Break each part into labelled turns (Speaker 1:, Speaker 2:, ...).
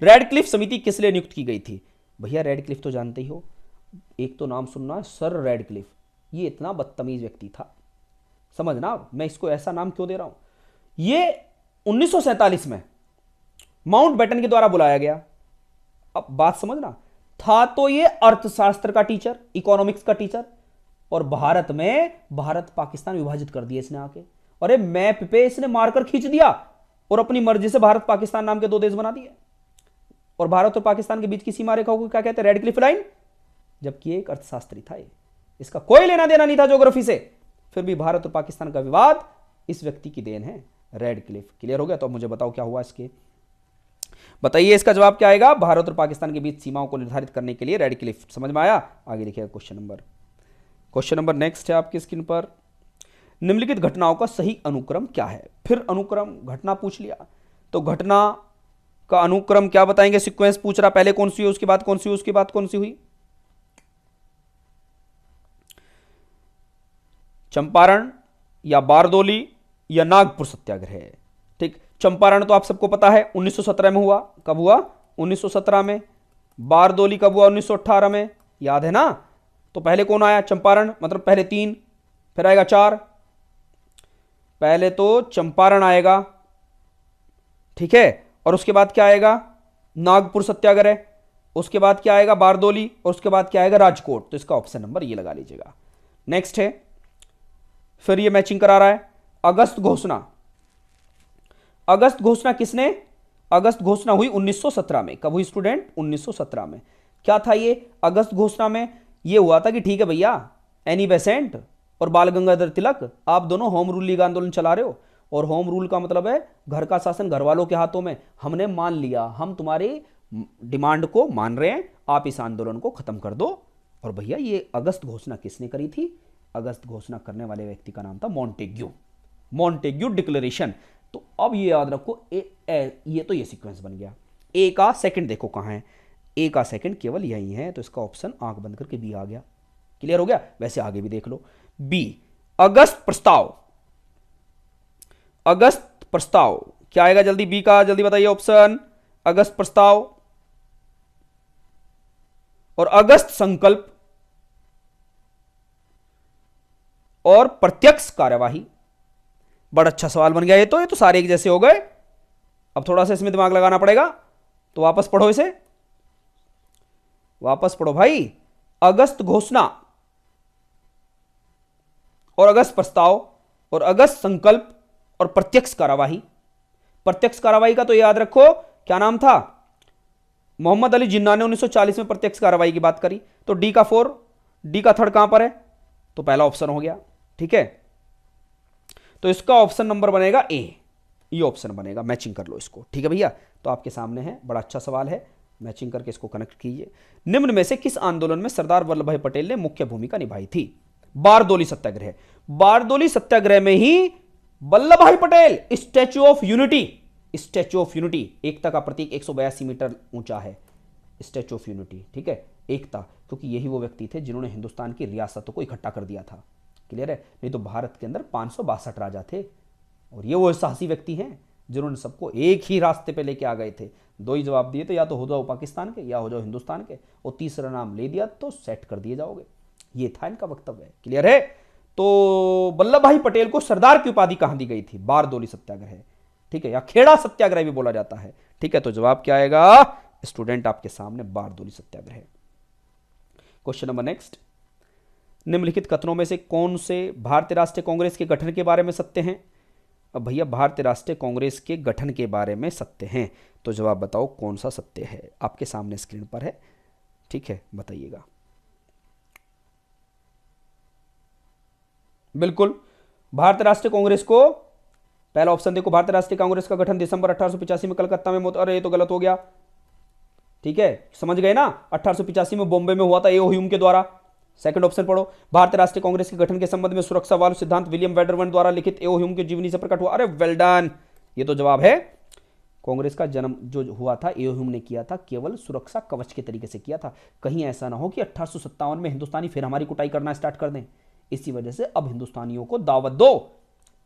Speaker 1: Radcliffe समिति किस लिए नियुक्त की गई थी? भैया रेडक्लिफ तो जानते ही हो, एक तो नाम सुनना है, सर रेडक्लिफ। ये इतना बदतमीज व्यक्ति था, समझना मैं इसको ऐसा नाम क्यों दे रहा हूं। ये 1947 में माउंटबेटन के द्वारा बुलाया गया। अब बात समझना, था तो ये अर्थशास्त्र का टीचर, इकोनॉमिक्स का टीचर, और भारत में भारत पाकिस्तान विभाजित कर दिया इसने आके, अरे मैप पे इसने मार्कर खींच दिया और अपनी मर्जी से भारत पाकिस्तान नाम के दो देश बना दिए, और भारत और पाकिस्तान के बीच की सीमा रेखा को क्या कहते हैं? Radcliffe line. जबकि एक अर्थशास्त्री था ये, इसका कोई लेना देना नहीं था ज्योग्राफी से, फिर भी भारत और पाकिस्तान का विवाद इस व्यक्ति की देन है, रेडक्लिफ। क्लियर हो गया? तो अब मुझे बताओ क्या हुआ इसके, बताइए इसका जवाब क्या आएगा? भारत और पाकिस्तान के बीच सीमाओं को निर्धारित करने के लिए रेडक्लिफ। समझ में आया? आगे लिखिएगा क्वेश्चन नंबर नेक्स्ट है आपकी स्क्रीन पर। निम्नलिखित घटनाओं का सही अनुक्रम क्या है? फिर अनुक्रम घटना पूछ लिया, तो घटना का अनुक्रम क्या बताएंगे? सीक्वेंस पूछ रहा, पहले कौन सी हुई, उसके बाद कौन सी हुई, उसके बाद कौन सी हुई? चंपारण या बारदोली या नागपुर सत्याग्रह। ठीक, चंपारण तो आप सबको पता है 1917 में हुआ। कब हुआ? 1917 में। बारदोली कब हुआ? 1918 में, याद है ना? तो पहले कौन आया? चंपारण, मतलब पहले 3, फिर आएगा 4। पहले तो चंपारण आएगा, ठीक है, और उसके बाद क्या आएगा? नागपुर सत्याग्रह, उसके बाद क्या आएगा? बारदोली, और उसके बाद क्या आएगा? राजकोट। तो इसका ऑप्शन नंबर ये लगा लीजिएगा। नेक्स्ट है, फिर ये मैचिंग करा रहा है, अगस्त घोषणा। अगस्त घोषणा किसने? अगस्त घोषणा हुई 1917 में। कब हुई स्टूडेंट? 1917 में। क्या था ये अगस्त घोषणा में? ये हुआ था कि ठीक है भैया, एनी बेसेंट और बाल गंगाधर तिलक, आप दोनों होम रूल लीग आंदोलन चला रहे हो, और होम रूल का मतलब है घर का शासन घर वालों के हाथों में। हमने मान लिया, हम तुम्हारी डिमांड को मान रहे हैं, आप इस आंदोलन को खत्म कर दो। और भैया ये अगस्त घोषणा किसने करी थी? अगस्त घोषणा करने वाले व्यक्ति का नाम था मॉन्टेग्यू, मॉन्टेग्यू डिक्लेरेशन। तो अब ये याद रखो, ये तो ये सीक्वेंस बन गया। ए का सेकंड देखो कहां है, ए का सेकंड केवल यही है, तो इसका ऑप्शन आंख बंद करके बी आ गया। क्लियर हो गया? वैसे आगे भी देख लो, बी अगस्त प्रस्ताव। अगस्त प्रस्ताव क्या आएगा? जल्दी बी का जल्दी बताइए ऑप्शन। अगस्त प्रस्ताव और अगस्त संकल्प और प्रत्यक्ष कार्यवाही। बड़ा अच्छा सवाल बन गया ये तो सारे एक जैसे हो गए। अब थोड़ा सा इसमें दिमाग लगाना पड़ेगा, तो वापस पढ़ो इसे, वापस पढ़ो भाई। अगस्त घोषणा और अगस्त प्रस्ताव और अगस्त संकल्प और प्रत्यक्ष कार्यवाही। प्रत्यक्ष कार्यवाही का तो याद रखो, क्या नाम था? मोहम्मद अली जिन्ना ने 1940 में प्रत्यक्ष कार्यवाही की बात करी। तो डी का 4, डी का थर्ड कहां पर है? तो पहला ऑप्शन हो गया, ठीक है। तो इसका ऑप्शन नंबर बनेगा ए, ये ऑप्शन बनेगा। मैचिंग कर लो इसको, ठीक है भैया। तो आपके सामने है, बड़ा अच्छा सवाल है, मैचिंग करके इसको कनेक्ट कीजिए। निम्न में से किस आंदोलन में सरदार वल्लभ भाई पटेल ने मुख्य भूमिका निभाई थी? बारदोली सत्याग्रह। बारदोली सत्याग्रह में ही Vallabh Bhai Patel Statue of Unity, Statue of Unity, एकता का प्रतीक 182 मीटर ऊंचा है स्टैच्यू ऑफ यूनिटी, ठीक है, एकता, क्योंकि यही वो व्यक्ति थे जिन्होंने हिंदुस्तान की रियासतों को इकट्ठा कर दिया था। क्लियर है? नहीं तो भारत के अंदर 562 राजा थे, और ये वो साहसी व्यक्ति हैं जिन्होंने सबको एक ही रास्ते पे लेके आ गए थे। दो ही जवाब दिए थे, या तो हो जाओ पाकिस्तान के या हो जाओ हिंदुस्तान के, और तीसरा नाम ले दिया तो सेट कर दिए जाओगे। ये था इनका वक्तव्य। क्लियर है? तो वल्लभ भाई पटेल को सरदार की उपाधि कहां दी गई थी? बारदोली सत्याग्रह, ठीक है, या खेड़ा सत्याग्रह भी बोला जाता है, ठीक है। तो जवाब क्या आएगा स्टूडेंट आपके सामने? Bardoli Satyagraha. Question number next, निम्नलिखित कथनों में से कौन से भारतीय राष्ट्रीय कांग्रेस के गठन के बारे में सत्य हैं? अब भैया भारतीय राष्ट्रीय कांग्रेस के गठन के बारे में सत्य हैं, तो जवाब बताओ कौन सा सत्य है? आपके सामने स्क्रीन पर है, ठीक है, बताइएगा। बिल्कुल, भारतीय राष्ट्रीय कांग्रेस को, पहला ऑप्शन देखो, भारतीय राष्ट्रीय कांग्रेस का गठन दिसंबर 1885 में कलकत्ता में अरे ये तो गलत हो गया, ठीक है, समझ गए ना? 1885 में बॉम्बे में हुआ था ए.ओ. ह्यूम के द्वारा। सेकंड ऑप्शन पढ़ो, भारतीय राष्ट्रीय कांग्रेस के गठन के संबंध में सुरक्षा वाल्व सिद्धांत विलियम वेडरवन द्वारा लिखित ए.ओ. ह्यूम की जीवनी से प्रकट हुआ। अरे वेल डन, ये तो जवाब है। कांग्रेस का जन्म जो हुआ था ए.ओ. ह्यूम ने किया था, केवल सुरक्षा कवच के तरीके से किया था। कहीं ऐसा ना हो कि 1857 में हिंदुस्तानी फिर हमारी कुटाई करना स्टार्ट कर दें। इसी वजह से अब हिंदुस्तानियों को दावत दो,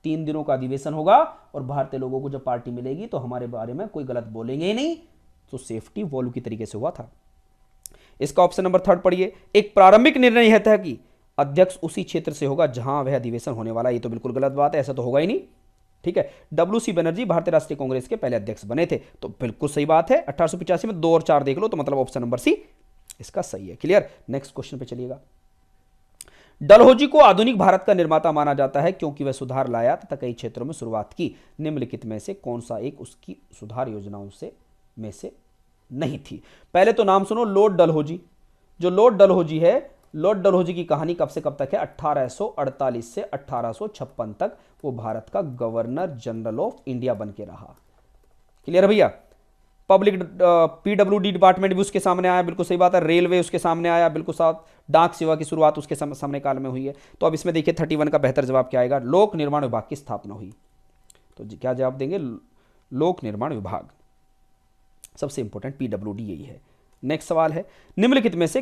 Speaker 1: 3 दिनों का अधिवेशन होगा, और भारतीय लोगों को जब पार्टी मिलेगी तो हमारे बारे में कोई गलत बोलेंगे ही नहीं, तो सेफ्टी वॉल्व की तरीके से हुआ था। इसका ऑप्शन नंबर 3 पढ़िए, एक प्रारंभिक निर्णय यह था कि अध्यक्ष उसी क्षेत्र से होगा जहां वह अधिवेशन होने वाला। ये तो बिल्कुल गलत बात है, ऐसा तो होगा ही नहीं। ठीक है, डब्ल्यू.सी. बनर्जी भारतीय राष्ट्रीय कांग्रेस के पहले अध्यक्ष बने थे, तो बिल्कुल सही बात है। 1885 में 2 और 4 देख लो, तो मतलब ऑप्शन नंबर सी इसका सही है। क्लियर। नेक्स्ट क्वेश्चन पे चलिएगा। डलहौजी को आधुनिक भारत का निर्माता माना जाता है क्योंकि वह सुधार लाया तथा कई क्षेत्रों में शुरुआत की। निम्नलिखित में से कौन सा एक उसकी सुधार योजनाओं में से नहीं थी? पहले तो नाम सुनो, लॉर्ड डलहौजी। जो लॉर्ड डलहौजी है, लॉर्ड डलहौजी की कहानी कब से कब तक है? 1848 से 1856 तक वो भारत का गवर्नर जनरल ऑफ इंडिया बन के रहा। क्लियर है भैया। पब्लिक पीडब्ल्यूडी डिपार्टमेंट भी उसके सामने आया, बिल्कुल सही बात है। रेलवे उसके सामने आया, बिल्कुल साथ। डाक सेवा की शुरुआत उसके सामने काल में हुई है। तो अब इसमें देखिए 31 का बेहतर जवाब क्या आएगा? लोक निर्माण विभाग की स्थापना हुई। तो क्या जवाब देंगे? लोक निर्माण विभाग, सबसे इंपॉर्टेंट पीडब्ल्यूडी यही है। नेक्स्ट सवाल है, निम्नलिखित में से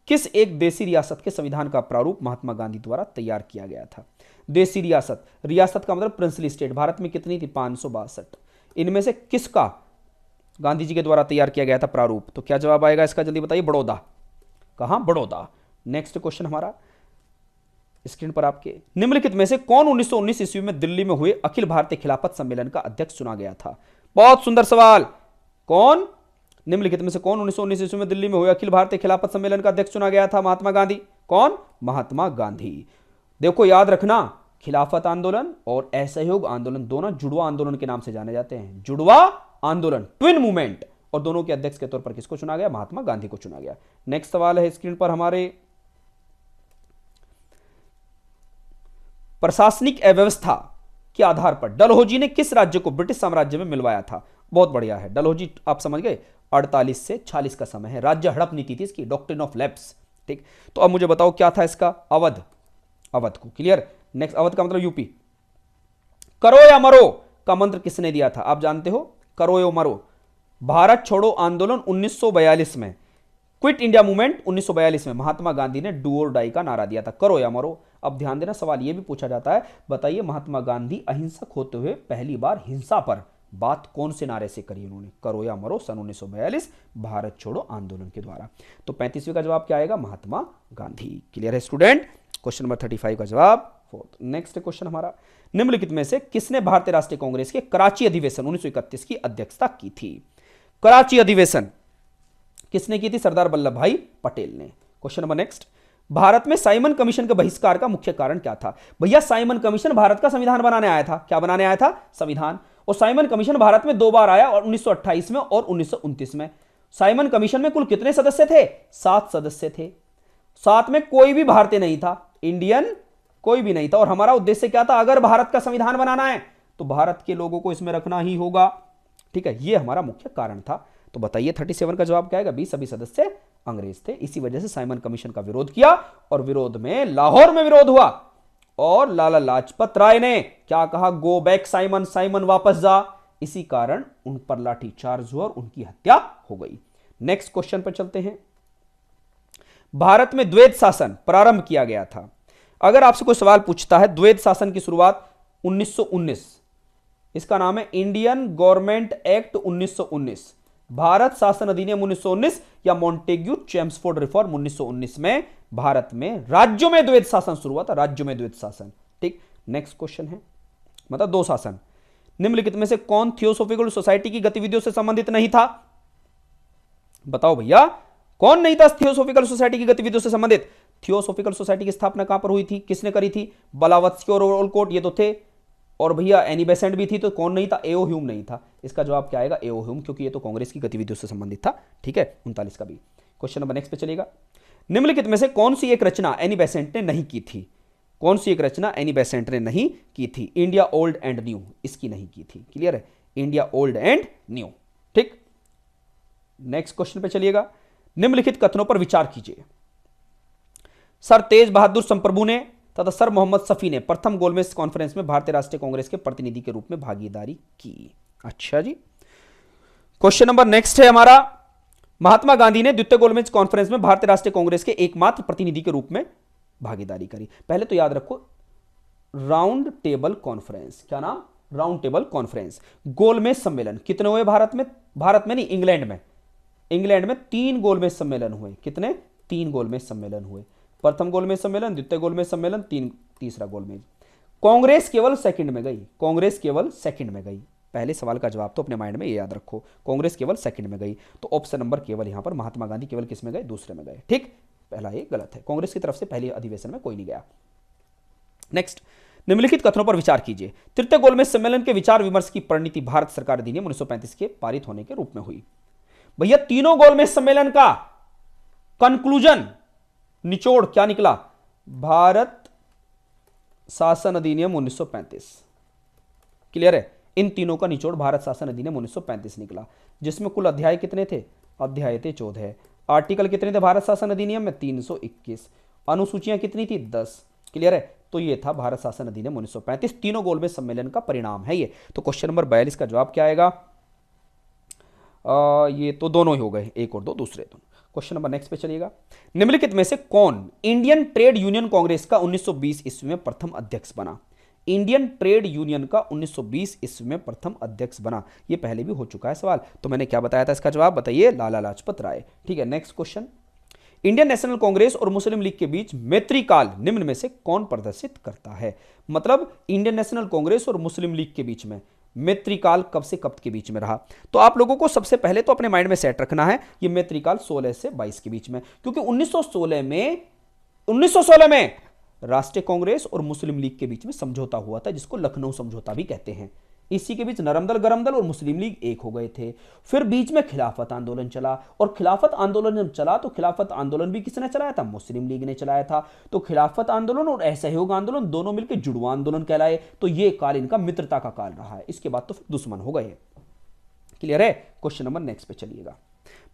Speaker 1: किस एक देसी रियासत के संविधान का प्रारूप महात्मा गांधी द्वारा तैयार किया गया था? देसी रियासत, रियासत का मतलब प्रिंसली स्टेट। भारत में कितनी थी? 562। इनमें से किसका गांधी जी के द्वारा तैयार किया गया था प्रारूप? तो क्या जवाब आएगा इसका? जल्दी बताइए। बड़ौदा। कहां? बड़ौदा। नेक्स्ट क्वेश्चन हमारा स्क्रीन पर आपके, निम्नलिखित में से कौन 1919 ईस्वी में दिल्ली में हुए अखिल भारतीय खिलाफत सम्मेलन का अध्यक्ष चुना गया था? बहुत सुंदर सवाल। कौन? निम्नलिखित में से कौन 1919 ईस्वी में दिल्ली में हुए अखिल भारतीय खिलाफत सम्मेलन का अध्यक्ष चुना गया था? महात्मा गांधी। कौन? महात्मा गांधी। देखो याद रखना, खिलाफत आंदोलन और असहयोग आंदोलन दोनों जुड़वा आंदोलन के नाम से जाने जाते हैं। जुड़वा आंदोलन, ट्विन मूवमेंट। और दोनों के अध्यक्ष के तौर पर किसको चुना गया? महात्मा गांधी को चुना गया। नेक्स्ट सवाल है स्क्रीन पर हमारे, प्रशासनिक अव्यवस्था के आधार पर डलहौजी ने किस राज्य को ब्रिटिश साम्राज्य में मिलवाया था? बहुत बढ़िया है। डलहौजी आप समझ गए, 48 से 46 का समय है। राज्य हड़प नीति थी इसकी, डॉक्ट्रिन ऑफ लैप्स। ठीक, तो अब मुझे बताओ क्या था इसका? अवध। अवध को। क्लियर। नेक्स्ट, अवध का मतलब यूपी। करो या मरो का मंत्र किसने दिया था? आप जानते हो, करो या मरो। भारत छोड़ो आंदोलन 1942 में, क्विट इंडिया मूवमेंट 1942 में महात्मा गांधी ने डू और डाई का नारा दिया था, करो या मरो। अब ध्यान देना, सवाल यह भी पूछा जाता है, बताइए महात्मा गांधी अहिंसक होते हुए पहली बार हिंसा पर बात कौन से नारे से करी उन्होंने? करो या मरो, सन 1942 भारत छोड़ो आंदोलन के द्वारा। तो 35वें का जवाब क्या आएगा? महात्मा गांधी। क्लियर है स्टूडेंट। क्वेश्चन नंबर 35 का जवाब 4। नेक्स्ट क्वेश्चन हमारा, निम्नलिखित में से किसने भारतीय राष्ट्रीय कांग्रेस के कराची अधिवेशन 1931 की अध्यक्षता की थी? कराची अधिवेशन किसने की थी? सरदार वल्लभ भाई पटेल ने। क्वेश्चन नंबर नेक्स्ट, भारत में साइमन कमीशन के बहिष्कार का मुख्य कारण क्या था? भैया साइमन कमीशन भारत का संविधान बनाने आया था। क्या बनाने आया था? संविधान। और साइमन कमीशन भारत में 2 बार आया, और 1928 में और 1929 में। साइमन कमीशन में कुल कितने सदस्य थे? 7 सदस्य थे। 7 में कोई भी भारतीय नहीं था, इंडियन कोई भी नहीं था। और हमारा उद्देश्य क्या था? अगर भारत का संविधान बनाना है तो भारत के लोगों को इसमें रखना ही होगा। ठीक है, यह हमारा मुख्य कारण था। तो बताइए 37 का जवाब क्या आएगा? 20 सभी सदस्य अंग्रेज थे। इसी वजह से साइमन कमीशन का विरोध किया, और विरोध में लाहौर में विरोध हुआ, और लाला लाजपत राय ने क्या कहा? गो बैक साइमन, साइमन वापस जा। इसी कारण उन पर लाठीचार्ज हुआ और उनकी हत्या हो गई। नेक्स्ट क्वेश्चन पर चलते हैं। भारत में द्वैध शासन प्रारंभ किया गया था। अगर आपसे कोई सवाल पूछता है, द्वैध शासन की शुरुआत 1919, इसका नाम है इंडियन गवर्नमेंट एक्ट 1919, भारत शासन अधिनियम 1919, या मॉन्टेग्यू चेम्सफोर्ड रिफॉर्म 1919 में भारत में राज्यों में द्वैध शासन शुरू हुआ था। राज्यों में द्वैध शासन। ठीक, नेक्स्ट क्वेश्चन है, मतलब 2 शासन। निम्नलिखित में से कौन थियोसॉफिकल सोसाइटी की गतिविधियों से संबंधित नहीं था? बताओ भैया, कौन नहीं था थियोसॉफिकल सोसाइटी की गतिविधियों से संबंधित? थियोसॉफिकल सोसाइटी की स्थापना कहां पर हुई थी? किसने करी थी? ब्लावत्स्की और ओलकोट, ये तो थे। और भैया एनी बेसेंट भी थी। तो कौन नहीं था? एओ ह्यूम नहीं था। इसका जवाब क्या आएगा? एओ ह्यूम, क्योंकि ये तो कांग्रेस की गतिविधियों से संबंधित था। ठीक है, 39 का भी। क्वेश्चन नंबर नेक्स्ट पे चलेगा। निम्नलिखित में से कौन सी एक रचना एनी बेसेंट ने नहीं की थी? कौन सी एक रचना एनी बेसेंट ने नहीं की थी? इंडिया ओल्ड एंड न्यू, इसकी नहीं की थी। क्लियर है, इंडिया ओल्ड एंड न्यू। ठीक, नेक्स्ट क्वेश्चन पे चलिएगा। निम्नलिखित कथनों पर विचार कीजिए। सर तेज बहादुर संप्रभु ने तथा सर मोहम्मद शफी ने प्रथम गोलमेज कॉन्फ्रेंस में भारतीय राष्ट्रीय कांग्रेस के प्रतिनिधि के रूप में भागीदारी की। अच्छा जी। क्वेश्चन नंबर नेक्स्ट है हमारा, महात्मा गांधी ने द्वितीय गोलमेज कॉन्फ्रेंस में भारतीय राष्ट्रीय कांग्रेस के एकमात्र प्रतिनिधि के रूप में भागीदारी करी। पहले तो याद रखो, राउंड टेबल कॉन्फ्रेंस, क्या नाम? Round table conference. गोलमेज सम्मेलन कितने हुए भारत में? भारत में नहीं, इंग्लैंड में। इंग्लैंड में 3 गोलमेज सम्मेलन हुए। कितने? 3 गोलमेज सम्मेलन हुए। प्रथम गोलमेज सम्मेलन, द्वितीय गोलमेज सम्मेलन, तीसरा गोलमेज। कांग्रेस केवल सेकंड में गई, कांग्रेस केवल सेकंड में गई। पहले सवाल का जवाब तो अपने माइंड में ये याद रखो, कांग्रेस केवल सेकंड में गई। तो ऑप्शन नंबर केवल यहां पर महात्मा गांधी केवल किस में गए? दूसरे में गए। ठीक, पहला ये गलत है, कांग्रेस की तरफ से पहले अधिवेशन में कोई नहीं गया। नेक्स्ट, निम्नलिखित कथनों पर विचार कीजिए। तृतीय गोलमेज सम्मेलन के विचार विमर्श की परिणति भारत सरकार अधिनियम 1935 के पारित होने के रूप में हुई। भैया तीनों गोलमेज सम्मेलन का कंक्लूजन, निचोड़ क्या निकला? भारत शासन अधिनियम 1935। क्लियर है? इन तीनों का निचोड़ भारत शासन अधिनियम 1935 निकला, जिसमें कुल अध्याय कितने थे? अध्याय थे 14। आर्टिकल कितने थे भारत शासन अधिनियम में? 321। अनुसूचियां कितनी थी? 10। क्लियर है? तो ये था भारत शासन अधिनियम 1935। तीनों गोलमेज सम्मेलन का परिणाम है ये। तो क्वेश्चन नंबर 42 का जवाब क्या आएगा? ये तो दोनों ही हो गए, एक और दो दूसरे दोनों। क्वेश्चन नंबर नेक्स्ट पे चलिएगा। निम्नलिखित में से कौन इंडियन ट्रेड यूनियन कांग्रेस का 1920 ईस्वी में प्रथम अध्यक्ष बना? इंडियन ट्रेड यूनियन का 1920 ईस्वी में प्रथम अध्यक्ष बना। ये पहले भी हो चुका है सवाल, तो मैंने क्या बताया था इसका जवाब? बताइए, लाला लाजपत राय। ठीक है, next question. Indian national Congress और मुस्लिम लीग के बीच मैत्री काल निम्न में से कौन प्रदर्शित करता है? मतलब इंडियन नेशनल कांग्रेस और मुस्लिम लीग के बीच में मैत्री काल कब से कब के बीच में रहा? तो आप लोगों को सबसे पहले तो अपने माइंड में सेट रखना है ये मैत्री काल 16 से 22 के बीच में, क्योंकि 1916 में राष्ट्रीय कांग्रेस और मुस्लिम लीग के बीच में समझौता हुआ था, जिसको लखनऊ समझौता भी कहते हैं। इसी के बीच नरमदल गरमदल और मुस्लिम लीग एक हो गए थे। फिर बीच में खिलाफत आंदोलन चला, और खिलाफत आंदोलन जब चला तो खिलाफत आंदोलन भी किसने चलाया था? मुस्लिम लीग ने चलाया था। तो खिलाफत आंदोलन और असहयोग आंदोलन दोनों मिलकर जुड़वा आंदोलन कहलाए। तो ये काल इनका मित्रता का काल रहा है। इसके बाद तो फिर दुश्मन हो गए। क्लियर है? क्वेश्चन नंबर नेक्स्ट पे चलिएगा।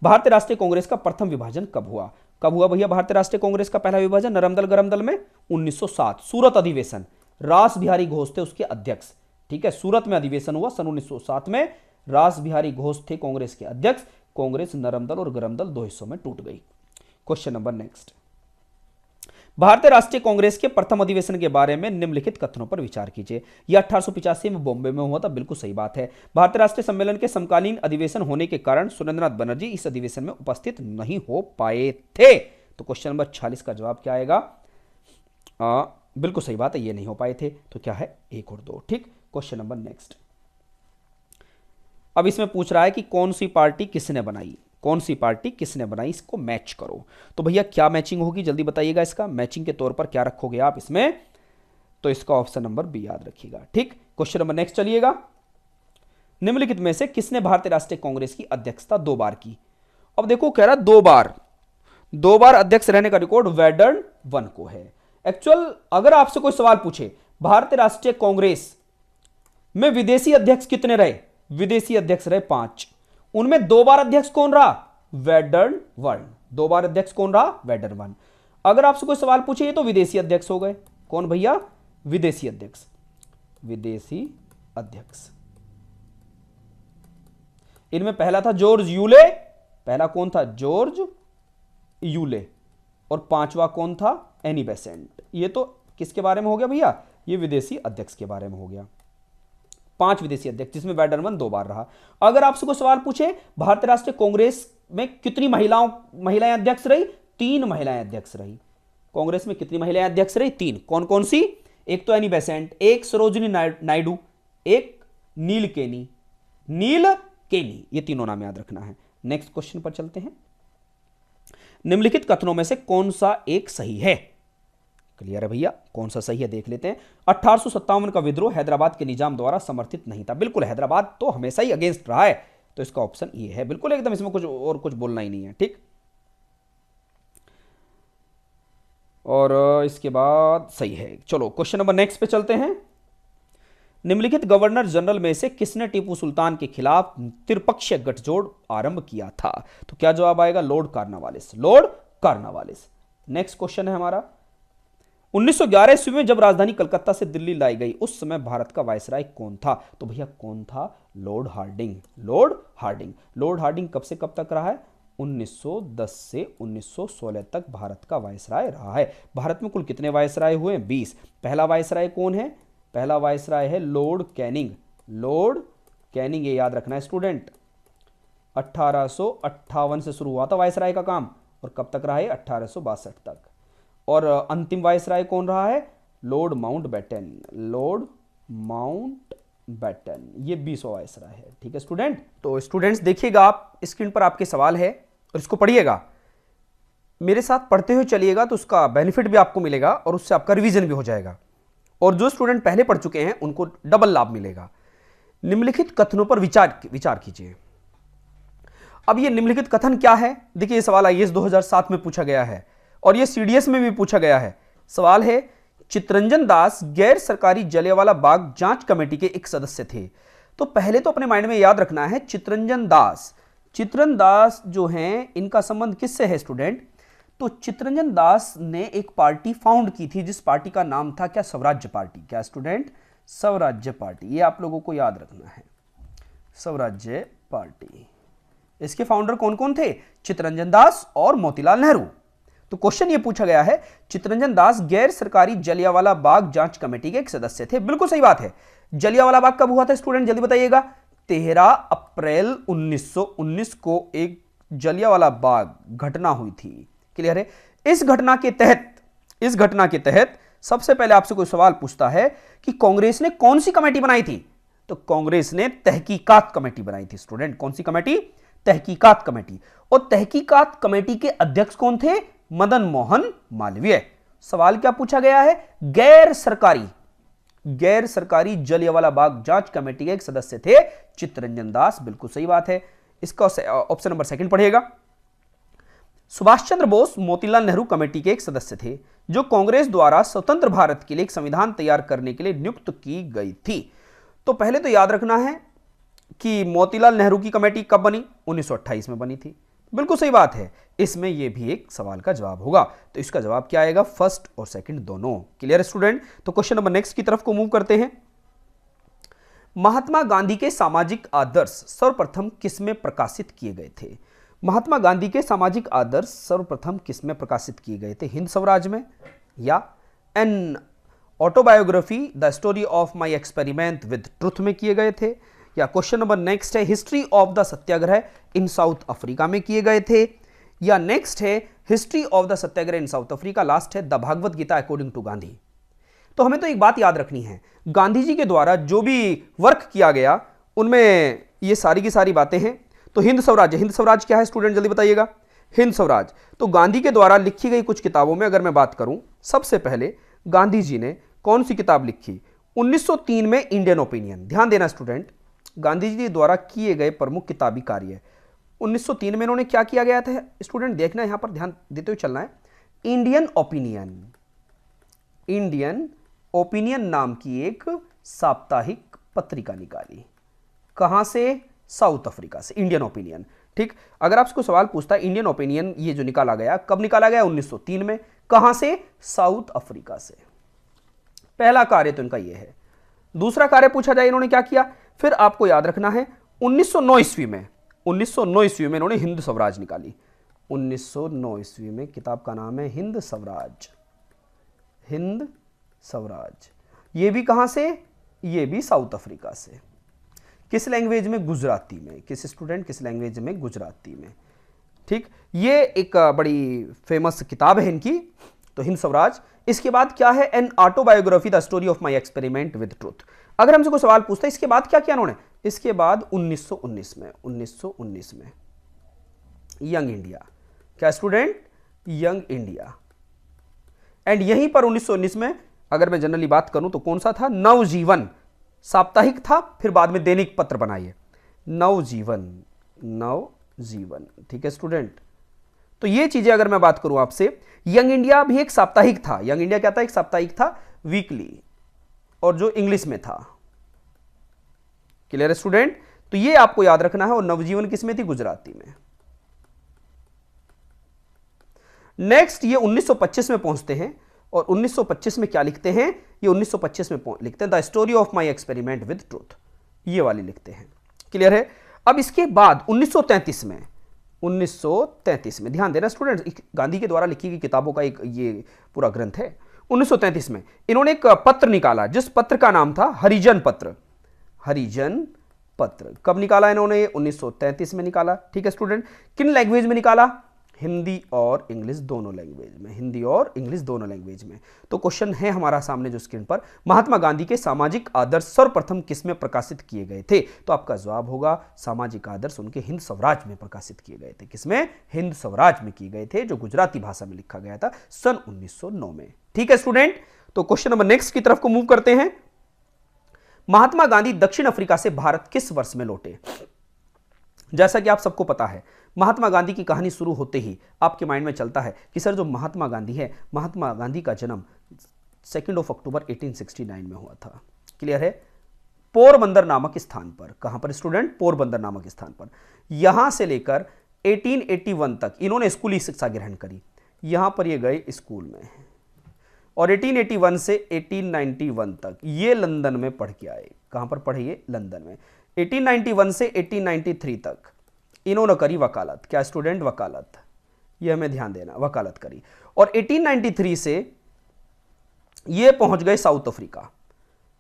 Speaker 1: भारतीय राष्ट्रीय कांग्रेस का प्रथम विभाजन कब हुआ? कब हुआ भैया भारतीय राष्ट्रीय कांग्रेस का पहला विभाजन? नरमदल गरमदल में 1907 सूरत अधिवेशन। रास बिहारी घोष थे उसके अध्यक्ष। ठीक है, सूरत में अधिवेशन हुआ सन 1907 में। रास बिहारी घोष थे कांग्रेस के अध्यक्ष। कांग्रेस नरमदल और गरमदल दो हिस्सों में टूट गई। Question number next. भारतीय राष्ट्रीय कांग्रेस के प्रथम अधिवेशन के बारे में निम्नलिखित कथनों पर विचार कीजिए। यह 1885 में बॉम्बे में हुआ था। बिल्कुल सही बात है। भारतीय राष्ट्रीय सम्मेलन के समकालीन अधिवेशन होने के कारण सुरेंद्रनाथ बनर्जी इस अधिवेशन में उपस्थित नहीं हो पाए थे। तो क्वेश्चन नंबर 46 का जवाब क्या आएगा? बिल्कुल सही बात है, ये नहीं हो पाए थे। तो क्या है? 1 और 2। ठीक, क्वेश्चन नंबर नेक्स्ट। अब इसमें पूछ रहा है कि कौन सी पार्टी किसने बनाई? कौन सी पार्टी किसने बनाई, इसको मैच करो। तो भैया क्या मैचिंग होगी, जल्दी बताइएगा। इसका मैचिंग के तौर पर क्या रखोगे आप इसमें? तो इसका ऑप्शन नंबर बी याद रखिएगा। ठीक, क्वेश्चन नंबर नेक्स्ट चलिएगा। निम्नलिखित में से किसने भारतीय राष्ट्रीय कांग्रेस की अध्यक्षता 2 बार की? अब देखो कह रहा 2 बार अध्यक्ष रहने का रिकॉर्ड वेडर्न 1 को है। एक्चुअल अगर आपसे कोई सवाल पूछे भारतीय राष्ट्रीय कांग्रेस में विदेशी अध्यक्ष कितने रहे? विदेशी अध्यक्ष रहे 5। उनमें 2 बार अध्यक्ष कौन रहा? वेडर्न 1। 2 बार अध्यक्ष कौन रहा? वेडर्न 1। अगर आपसे कोई सवाल पूछे ये तो विदेशी अध्यक्ष हो गए। कौन भैया? विदेशी अध्यक्ष। विदेशी अध्यक्ष इनमें पहला था जॉर्ज यूले। पहला कौन था? George Yule. और 5वां कौन था? Annie Besant. ये तो किसके बारे में हो गया भैया? ये विदेशी अध्यक्ष के बारे में हो गया। 5 विदेशी अध्यक्ष, जिसमें वेडर्न 1 2 बार रहा। अगर आपसे कोई सवाल पूछे भारतीय राष्ट्रीय कांग्रेस में कितनी महिलाएं अध्यक्ष रही? 3 महिलाएं अध्यक्ष रही। कांग्रेस में कितनी महिलाएं अध्यक्ष रही? 3। कौन कौन सी? एक तो एनी बेसेंट, एक सरोजिनी नायडू, एक नील केनी। ये तीनों नाम याद रखना है। नेक्स्ट क्वेश्चन पर चलते हैं। निम्नलिखित कथनों में से कौन सा एक सही है? क्लियर है भैया? कौन सा सही है देख लेते हैं। 1857 का विद्रोह हैदराबाद के निजाम द्वारा समर्थित नहीं था। बिल्कुल, हैदराबाद तो हमेशा ही अगेंस्ट रहा है। तो इसका ऑप्शन ये है। बिल्कुल एकदम, इसमें कुछ बोलना ही नहीं है। ठीक, और इसके बाद सही है। चलो क्वेश्चन नंबर नेक्स्ट पे चलते हैं। निम्नलिखित गवर्नर जनरल में से किसने टीपू सुल्तान के खिलाफ त्रिपक्षीय गठजोड़ आरंभ किया था? तो क्या जवाब आएगा? Lord Cornwallis. नेक्स्ट क्वेश्चन है हमारा। 1911 ईस्वी में जब राजधानी कलकत्ता से दिल्ली लाई गई उस समय भारत का वायसराय कौन था? तो भैया कौन था? लॉर्ड हार्डिंग कब से कब तक रहा है? 1910 से 1916 तक भारत का वायसराय रहा है। भारत में कुल कितने वायसराय हुए? 20। पहला वायसराय कौन है? पहला वायसराय है लॉर्ड कैनिंग। ये याद रखना है स्टूडेंट। 1858 से शुरू हुआ था वायसराय का काम और कब तक रहा है? 1862 तक। और अंतिम वायसराय कौन रहा है? Lord Mountbatten. लॉर्ड माउंटबेटन ये 20वां वायसराय है। ठीक है स्टूडेंट, तो स्टूडेंट्स देखिएगा, आप स्क्रीन पर आपके सवाल है और इसको पढ़िएगा, मेरे साथ पढ़ते हुए चलिएगा तो उसका बेनिफिट भी आपको मिलेगा और उससे आपका रिवीजन भी हो जाएगा। और जो स्टूडेंट पहले पढ़ चुके हैं उनको डबल लाभ मिलेगा। निम्नलिखित कथनों पर विचार कीजिए। अब ये निम्नलिखित कथन क्या है? देखिए ये सवाल आईएएस 2007 में पूछा गया है और ये सीडीएस में भी पूछा गया है। सवाल है, चित्तरंजन दास गैर सरकारी जलियांवाला बाग जांच कमेटी के एक सदस्य थे। तो पहले तो अपने माइंड में याद रखना है चित्तरंजन दास जो हैं इनका संबंध किससे है स्टूडेंट? तो चित्तरंजन दास ने एक पार्टी फाउंड की थी जिस पार्टी का नाम था क्या? स्वराज्य पार्टी। क्या स्टूडेंट? स्वराज्य पार्टी। ये आप लोगों को याद रखना है, स्वराज्य पार्टी। इसके फाउंडर कौन कौन थे? चित्तरंजन दास और मोतीलाल नेहरू। तो क्वेश्चन ये पूछा गया है, चित्तरंजन दास गैर सरकारी जलियांवाला बाग जांच कमेटी के एक सदस्य थे। बिल्कुल सही बात है। जलियांवाला बाग कब हुआ था स्टूडेंट? जल्दी बताइएगा। 13 अप्रैल 1919 को एक जलियांवाला बाग घटना हुई थी। क्लियर है? इस घटना के तहत सबसे पहले आपसे कोई सवाल पूछता है कि कांग्रेस ने कौन सी कमेटी बनाई थी? तो कांग्रेस ने तहकीकात कमेटी बनाई थी स्टूडेंट। कौन सी कमेटी? तहकीकात कमेटी। और तहकीकात कमेटी के अध्यक्ष कौन थे? मदन मोहन मालवीय। सवाल क्या पूछा गया है? गैर सरकारी जलियांवाला बाग जांच कमेटी के एक सदस्य थे चित्तरंजन दास। बिल्कुल सही बात है। इसका ऑप्शन नंबर 2 पढ़िएगा। सुभाष चंद्र बोस मोतीलाल नेहरू कमेटी के एक सदस्य थे जो कांग्रेस द्वारा स्वतंत्र भारत के लिए एक संविधान तैयार करने के लिए नियुक्त की गई थी। तो पहले तो याद रखना है कि मोतीलाल नेहरू की कमेटी कब बनी? 1928 में बनी थी। बिल्कुल सही बात है। इसमें यह भी एक सवाल का जवाब होगा। तो इसका जवाब क्या आएगा? फर्स्ट और सेकंड दोनों। Clear student? तो क्वेश्चन नंबर नेक्स्ट की तरफ को मूव करते हैं। महात्मा गांधी के सामाजिक आदर्श सर्वप्रथम किसमें प्रकाशित किए गए थे? महात्मा गांधी के सामाजिक आदर्श सर्वप्रथम किसमें प्रकाशित किए गए थे? हिंद स्वराज में, या an autobiography the story of my experiment with truth में किए गए थे, या क्वेश्चन नंबर नेक्स्ट है history of the Satyagraha in South Africa में किए गए थे, या नेक्स्ट है history of the Satyagraha in South Africa, last है the Bhagavad Gita according to Gandhi. तो हमें तो एक बात याद रखनी है, गांधी जी के द्वारा जो भी वर्क किया गया उनमें ये सारी की सारी बातें हैं। तो हिंद स्वराज क्या है स्टूडेंट? जल्दी बताइएगा। हिंद स्वराज तो गांधी के द्वारा लिखी गई कुछ किताबों में अगर मैं बात करूं, सबसे पहले गांधी जी ने कौन सी किताब लिखी? 1903 में इंडियन ओपिनियन। ध्यान देना स्टूडेंट, गांधी जी द्वारा किए गए प्रमुख किताबी कार्य 1903 में इन्होंने क्या किया गया था स्टूडेंट? देखना, यहां पर ध्यान देते हुए चलना है। इंडियन ओपिनियन नाम की एक साप्ताहिक पत्रिका निकाली। कहां से? साउथ अफ्रीका से। Indian opinion. ठीक, अगर आपसे कोई सवाल पूछता है इंडियन ओपिनियन ये जो निकाला गया कब निकाला गया? 1903 में। कहां से? साउथ अफ्रीका से। पहला कार्य तो इनका यह है। दूसरा कार्य पूछा जाए इन्होंने क्या किया, फिर आपको याद रखना है 1909 ईस्वी में इन्होंने हिंद स्वराज निकाली। 1909 ईस्वी में किताब का नाम है हिंद स्वराज। ये भी कहां से? ये भी साउथ अफ्रीका से। किस लैंग्वेज में? गुजराती में। किस स्टूडेंट? किस लैंग्वेज में? गुजराती में। ठीक, ये एक बड़ी फेमस किताब है इनकी, तो हिंद स्वराज। इसके बाद क्या है? N autobiography the story of my experiment with truth. अगर हमसे कोई सवाल पूछता है इसके बाद क्या किया इन्होंने? इसके बाद 1919 में यंग इंडिया। क्या स्टूडेंट? Young India. एंड यहीं पर 1919 में अगर मैं जनरली बात करूं तो कौन सा था? नवजीवन साप्ताहिक था, फिर बाद में दैनिक पत्र बनाइए। नवजीवन। ठीक है स्टूडेंट, तो ये चीजें अगर मैं बात करूं आपसे, यंग इंडिया भी एक साप्ताहिक था। यंग इंडिया क्या था? एक साप्ताहिक था, वीकली, और जो इंग्लिश में था। क्लियर है स्टूडेंट? तो ये आपको याद रखना है। और नवजीवन किस में थी? गुजराती में। नेक्स्ट ये 1925 में पहुंचते हैं, और 1925 में क्या लिखते हैं? ये 1925 में लिखते हैं the story of my experiment with truth, ये वाली लिखते हैं। क्लियर है? अब इसके बाद 1933 में ध्यान देना स्टूडेंट, गांधी के द्वारा लिखी गई किताबों का एक ये पूरा ग्रंथ है। 1933 में इन्होंने एक पत्र निकाला जिस पत्र का नाम था हरिजन पत्र। कब निकाला इन्होंने? 1933 में निकाला। ठीक है स्टूडेंट, किन लैंग्वेज में निकाला? हिंदी और इंग्लिश दोनों लैंग्वेज में, हिंदी और इंग्लिश दोनों लैंग्वेज में। तो क्वेश्चन है हमारा सामने जो स्क्रीन पर, महात्मा गांधी के सामाजिक आदर्श सर्वप्रथम किस में प्रकाशित किए गए थे? तो आपका जवाब होगा सामाजिक आदर्श उनके हिंद स्वराज में प्रकाशित किए गए थे। किसमें? हिंद स्वराज में किए गए थे, जो गुजराती भाषा में लिखा गया था सन 1909 में। ठीक है स्टूडेंट, तो क्वेश्चन नंबर नेक्स्ट की तरफ को मूव करते हैं। महात्मा गांधी दक्षिण अफ्रीका से भारत किस वर्ष में लौटे? जैसा कि आप सबको पता है, महात्मा गांधी की कहानी शुरू होते ही आपके माइंड में चलता है कि सर जो महात्मा गांधी है, महात्मा गांधी का जन्म 2 अक्टूबर 1869 में हुआ था। क्लियर है? पोरबंदर नामक स्थान पर। कहां पर स्टूडेंट? पोरबंदर नामक स्थान पर। यहां से लेकर 1881 तक इन्होंने स्कूली शिक्षा ग्रहण करी। यहां पर ये गए स्कूल में, और 1881 से 1891 तक ये लंदन में पढ़ के आए। कहां पर पढ़े? ये लंदन में। 1891 से 1893 तक इन्होंने करी वकालत। क्या स्टूडेंट? वकालत। यह हमें ध्यान देना, वकालत करी। और 1893 से ये पहुंच गए साउथ अफ्रीका।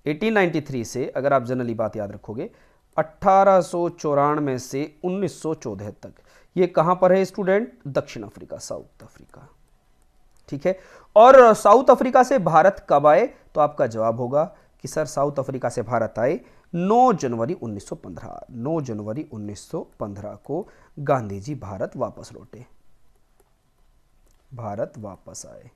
Speaker 1: 1893 से, अगर आप जनरली बात याद रखोगे, 1894 से 1914 तक ये कहां पर है स्टूडेंट? दक्षिण अफ्रीका, साउथ अफ्रीका। ठीक है, और साउथ अफ्रीका से भारत कब आए? तो आपका जवाब होगा कि सर साउथ अफ्रीका से भारत आए 9 जनवरी 1915। 9 जनवरी 1915 को गांधी जी भारत वापस लौटे, भारत वापस आए।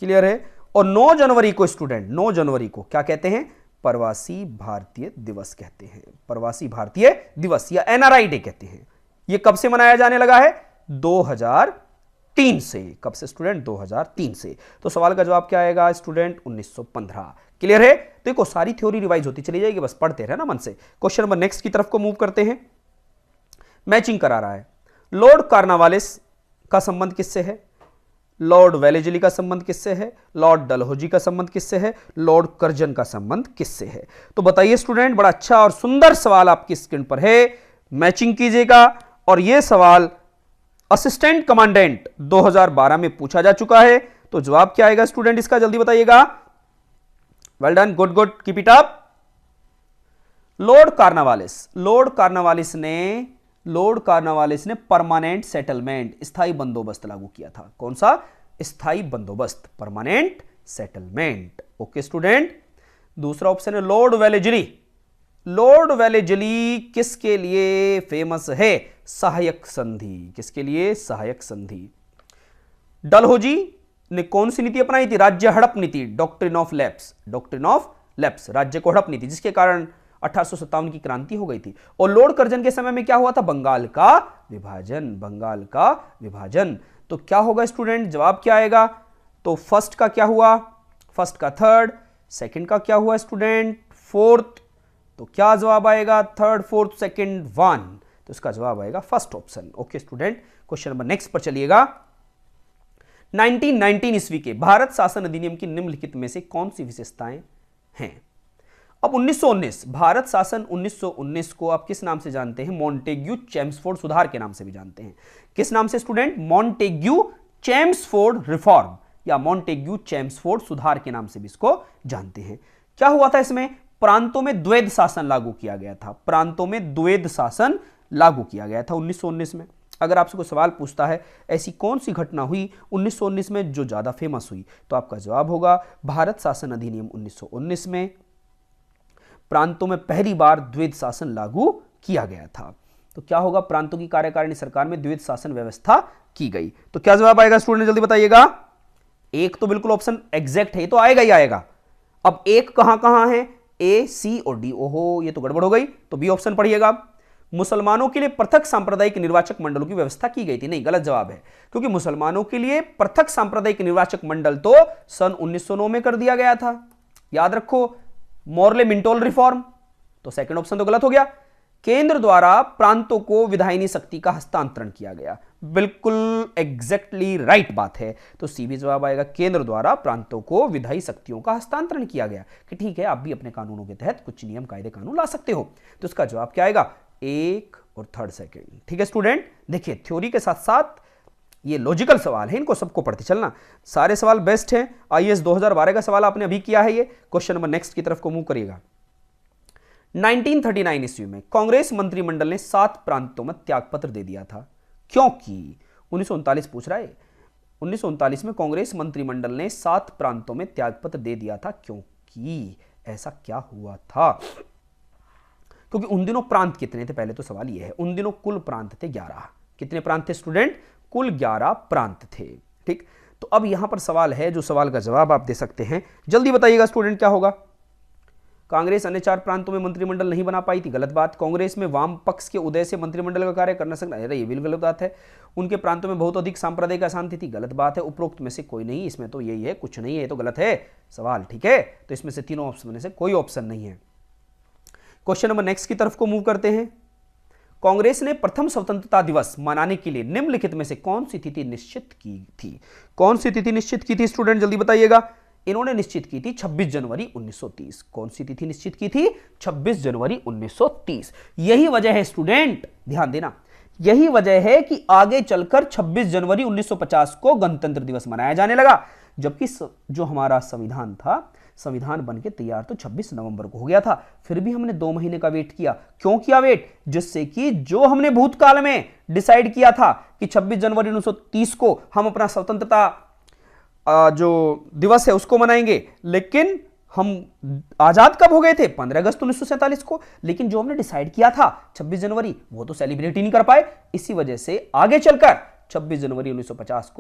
Speaker 1: क्लियर है? और 9 जनवरी को स्टूडेंट, 9 जनवरी को क्या कहते हैं? प्रवासी भारतीय दिवस कहते हैं। प्रवासी भारतीय दिवस या एनआरआई डे कहते हैं। यह कब से मनाया जाने लगा है? 2003 से। कब से स्टूडेंट? 2003 से। तो सवाल का जवाब क्या आएगा स्टूडेंट? 1915। क्लियर है? देखो सारी थ्योरी रिवाइज होती चली जाएगी, बस पढ़ते रहना मन से। क्वेश्चन नंबर नेक्स्ट की तरफ को मूव करते हैं। मैचिंग करा रहा है। लॉर्ड कॉर्नवालिस का संबंध किससे है? लॉर्ड वेलेस्ली का संबंध किससे है? लॉर्ड डलहौजी का संबंध किससे है? लॉर्ड कर्जन का संबंध किससे है? तो बताइए स्टूडेंट, बड़ा अच्छा और सुंदर सवाल आपकी स्क्रीन पर है। मैचिंग कीजिएगा। और यह सवाल असिस्टेंट कमांडेंट 2012 में पूछा जा चुका है। तो जवाब क्या आएगा स्टूडेंट इसका? जल्दी बताइएगा। Well done, good good, keep it up. Lord Cornwallis ने परमानेंट सेटलमेंट, स्थायी बंदोबस्त लागू किया था। कौन सा? स्थायी बंदोबस्त, परमानेंट सेटलमेंट। Okay student. दूसरा ऑप्शन है लॉर्ड वेलेस्ली। लॉर्ड वेलेस्ली किसके लिए फेमस है? सहायक संधि। किसके लिए? सहायक संधि। डलहौजी ने कौन सी नीति अपनाई थी? राज्य हड़प नीति, doctrine of lapse. Doctrine of lapse, राज्य को हड़प नीति, जिसके कारण 1857 की क्रांति हो गई थी। और लॉर्ड कर्जन के समय में क्या हुआ था? बंगाल का विभाजन। बंगाल का विभाजन। तो क्या होगा स्टूडेंट? जवाब क्या आएगा? तो फर्स्ट का क्या हुआ? फर्स्ट का थर्ड, सेकंड का क्या हुआ स्टूडेंट? फोर्थ। तो क्या जवाब आएगा? Third, fourth, second, one. तो इसका जवाब आएगा first option. Okay student, question number next पर चलिएगा। 1919 ईस्वी के भारत शासन अधिनियम की निम्नलिखित में से कौन सी विशेषताएं हैं? अब 1919, भारत शासन 1919 को आप किस नाम से जानते हैं? मॉन्टेग्यू चेम्सफोर्ड सुधार के नाम से भी जानते हैं। किस नाम से स्टूडेंट? मॉन्टेग्यू चेम्सफोर्ड रिफॉर्म या मॉन्टेग्यू चेम्सफोर्ड सुधार के नाम से भी इसको जानते हैं। क्या हुआ था इसमें? प्रांतों में द्वैध शासन लागू किया गया था। प्रांतों में द्वैध शासन लागू किया गया था 1919 में। अगर आपसे कोई सवाल पूछता है ऐसी कौन सी घटना हुई 1919 में जो ज्यादा फेमस हुई, तो आपका जवाब होगा भारत शासन अधिनियम 1919 में प्रांतों में पहली बार द्वैध शासन लागू किया गया था। तो क्या होगा? प्रांतों की कार्यकारिणी सरकार में द्वैध शासन व्यवस्था की गई। तो क्या जवाब आएगा स्टूडेंट? जल्दी बताइएगा। एक तो बिल्कुल ऑप्शन एग्जैक्ट है, तो आएगा ही आएगा। अब एक कहां कहां है? ए, सी और डी। ओहो, ये तो गड़बड़ हो गई। तो बी ऑप्शन पढ़िएगा। मुसलमानों के लिए पृथक सांप्रदायिक निर्वाचक मंडलों की व्यवस्था की गई थी। नहीं, गलत जवाब है, क्योंकि मुसलमानों के लिए पृथक सांप्रदायिक निर्वाचक मंडल तो सन 1909 में कर दिया गया था। याद रखो, मॉर्ले मिंटोल रिफॉर्म। तो सेकंड ऑप्शन तो गलत हो गया। केंद्र द्वारा प्रांतों को विधायिनी शक्ति का हस्तांतरण किया गया। बिल्कुल एग्जैक्टली राइट बात है। तो सी भी जवाब आएगा, केंद्र द्वारा प्रांतों को विधायी शक्तियों का हस्तांतरण किया गया कि ठीक है, आप भी अपने कानूनों के तहत कुछ नियम कायदे कानून ला सकते हो। तो इसका जवाब क्या आएगा? एक और थर्ड सेकंड। ठीक है स्टूडेंट, देखिए थ्योरी के साथ साथ ये लॉजिकल सवाल है, इनको सबको पढ़ते चलना। सारे सवाल बेस्ट हैं। आईएएस 2012 का सवाल आपने अभी किया है। ये क्वेश्चन नंबर नेक्स्ट की तरफ को मूव करिएगा। 1939 ईस्वी में कांग्रेस मंत्रिमंडल ने 7 प्रांतों में त्यागपत्र दे दिया था, क्योंकि 1939 पूछ रहा है, 1939 में कांग्रेस मंत्रिमंडल ने 7 प्रांतों में त्यागपत्र दे दिया था, क्योंकि ऐसा क्या हुआ था? क्योंकि उन दिनों प्रांत कितने थे, पहले तो सवाल यह है। उन दिनों कुल प्रांत थे 11। कितने प्रांत थे स्टूडेंट? कुल 11 प्रांत थे। ठीक, तो अब यहां पर सवाल है, जो सवाल का जवाब आप दे सकते हैं, जल्दी बताइएगा स्टूडेंट, क्या होगा? कांग्रेस अन्य 4 प्रांतों में मंत्रिमंडल नहीं बना पाई थी, गलत बात। कांग्रेस में वाम पक्ष के उदय से मंत्रिमंडल का कार्य करना सकता, अरे ये भी गलत बात है। उनके प्रांतों में बहुत अधिक सांप्रदायिक अशांति थी, गलत बात है। उपरोक्त में से कोई नहीं, इसमें तो यही है, कुछ नहीं है, तो गलत है सवाल। ठीक है, तो इसमें से तीनों ऑप्शन में से कोई ऑप्शन नहीं है। क्वेश्चन नंबर नेक्स्ट की तरफ को मूव करते हैं। कांग्रेस ने प्रथम स्वतंत्रता दिवस मनाने के लिए निम्नलिखित में से कौन सी तिथि निश्चित की थी? कौन सी तिथि निश्चित की थी स्टूडेंट, जल्दी बताइएगा। इन्होंने निश्चित की थी 26 जनवरी 1930। कौन सी तिथि निश्चित की थी? 26 जनवरी 1930। यही वजह है स्टूडेंट, ध्यान देना, यही वजह है कि आगे चलकर 26 जनवरी 1950 को गणतंत्र दिवस मनाया जाने लगा, जबकि जो हमारा संविधान था, संविधान बनके तैयार तो 26 नवंबर को हो गया था। फिर भी हमने 2 महीने का वेट किया। क्यों किया वेट? जिससे कि जो हमने भूतकाल में डिसाइड किया था कि 26 जनवरी 1930 को हम अपना स्वतंत्रता जो दिवस है उसको मनाएंगे, लेकिन हम आजाद कब हो गए थे? 15 अगस्त 1947 को। लेकिन जो हमने डिसाइड किया था 26 जनवरी, वो तो सेलिब्रेट ही नहीं कर पाए। इसी वजह से आगे चलकर 26 जनवरी 1950 को